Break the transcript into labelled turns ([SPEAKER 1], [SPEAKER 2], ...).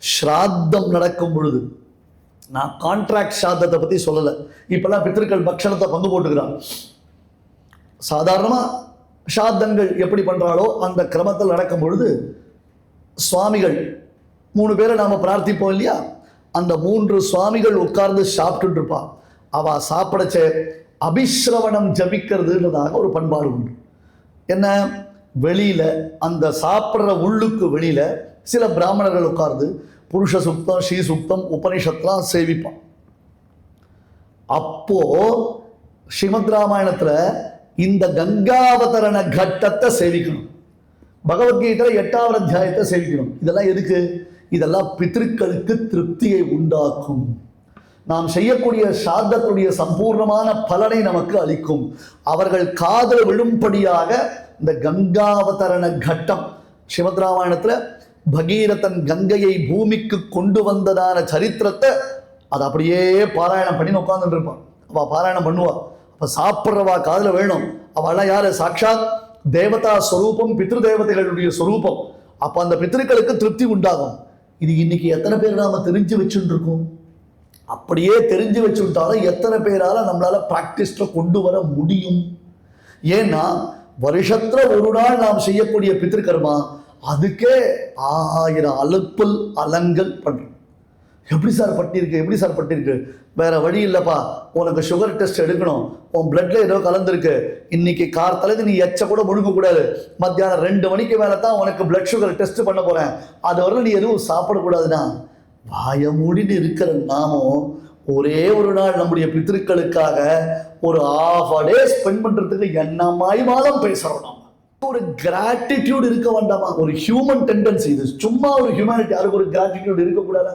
[SPEAKER 1] ஸ்ராத்தம் நடக்கும் பொழுது, நான் கான்ட்ராக்ட் ஸ்ராத்தத்தை பற்றி சொல்லலை, இப்போல்லாம் பித்திருக்கள் பக்ஷணத்தை பங்கு போட்டுக்கிறான். சாதாரணமாக ஸ்ராத்தங்கள் எப்படி பண்ணுறாளோ அந்த கிரமத்தில் நடக்கும் பொழுது சுவாமிகள் 3 பேரை நாம் பிரார்த்திப்போம் இல்லையா, அந்த 3 சுவாமிகள் உட்கார்ந்து சாப்பிட்டு இருப்பா. அவள் சாப்பிடச்ச அபிஸ்ரவணம் ஜபிக்கிறதுன்றதாக ஒரு பண்பாடு உண்டு. என்ன, வெளியில் அந்த சாப்பிட்ற உள்ளுக்கு வெளியில் சில பிராமணர்கள் உட்கார்ந்து புருஷ சுத்தம், ஸ்ரீ சுத்தம், உபனிஷத்லாம் சேவிப்பான். அப்போ ஸ்ரீமத் ராமாயணத்தில் இந்த கங்காவதரண கட்டத்தை சேவிக்கணும். பகவத்கீதையில் 8வது அத்தியாயத்தை சேவிக்கணும். இதெல்லாம் எதுக்கு? இதெல்லாம் பித்ருக்களுக்கு திருப்தியை உண்டாக்கும். நாம் செய்யக்கூடிய சாதத்துடைய சம்பூர்ணமான பலனை நமக்கு அளிக்கும். அவர்கள் காதல் விழும்படியாக இந்த கங்காவதரண கட்டம், ஸ்ரீமத் ராமாயணத்தில் பகீரதன் கங்கையை பூமிக்கு கொண்டு வந்ததான சரித்திரத்தை அதை அப்படியே பாராயணம் பண்ணி உட்காந்துட்டு இருப்பான். அவள் பாராயணம் பண்ணுவா. அப்போ சாப்பிட்றவா காதில் வேணும். அவள்லாம் யார்? சாட்சாத் தேவதா ஸ்வரூபம், பித்ரு தேவதைகளுடைய ஸ்வரூபம். அப்போ அந்த பித்ருக்களுக்கு திருப்தி உண்டாகும். இது இன்னைக்கு எத்தனை பேர் நாம் தெரிஞ்சு வச்சுட்டு இருக்கோம்? அப்படியே தெரிஞ்சு வச்சுட்டாலும் எத்தனை பேரால் நம்மளால் ப்ராக்டிஸில் கொண்டு வர முடியும்? ஏன்னா வருஷத்தில் ஒரு நாள் நாம் செய்யக்கூடிய பித்ருக்கர்மா அதுக்கே 1000 அலுப்பல் அலங்கல் பண்ணுறோம். எப்படி சார் பட்டிருக்கு, எப்படி சார் பட்டிருக்கு? வேற வழி இல்லைப்பா, உனக்கு சுகர் டெஸ்ட் எடுக்கணும், உன் பிளட்ல ஏதோ கலந்துருக்கு, இன்னைக்கு கார்த்தலைக்கு நீ எச்ச கூட முழுங்கக்கூடாது, மத்தியானம் 2 மணிக்கு மேலே தான் உனக்கு பிளட் சுகர் டெஸ்ட் பண்ண போகிறேன், அது வரை நீ எதுவும் சாப்பிடக்கூடாதுன்னா வாய மூடின்னு இருக்கிற நாமும் ஒரே ஒரு நாள் நம்முடைய பித்ருக்களுக்காக ஒரு ½ டே ஸ்பெண்ட் பண்ணுறதுக்கு என்னமாய் மாதம் பேசுகிறோம். நம்ம ஒரு கிராட்டிடியூட் இருக்க வேண்டாமா? ஒரு ஹியூமன் டெண்டன்சி இது. சும்மா ஒரு ஹியூமனிட்டி, அதுக்கு ஒரு கிராட்டிடியூட் இருக்கக்கூடாதா?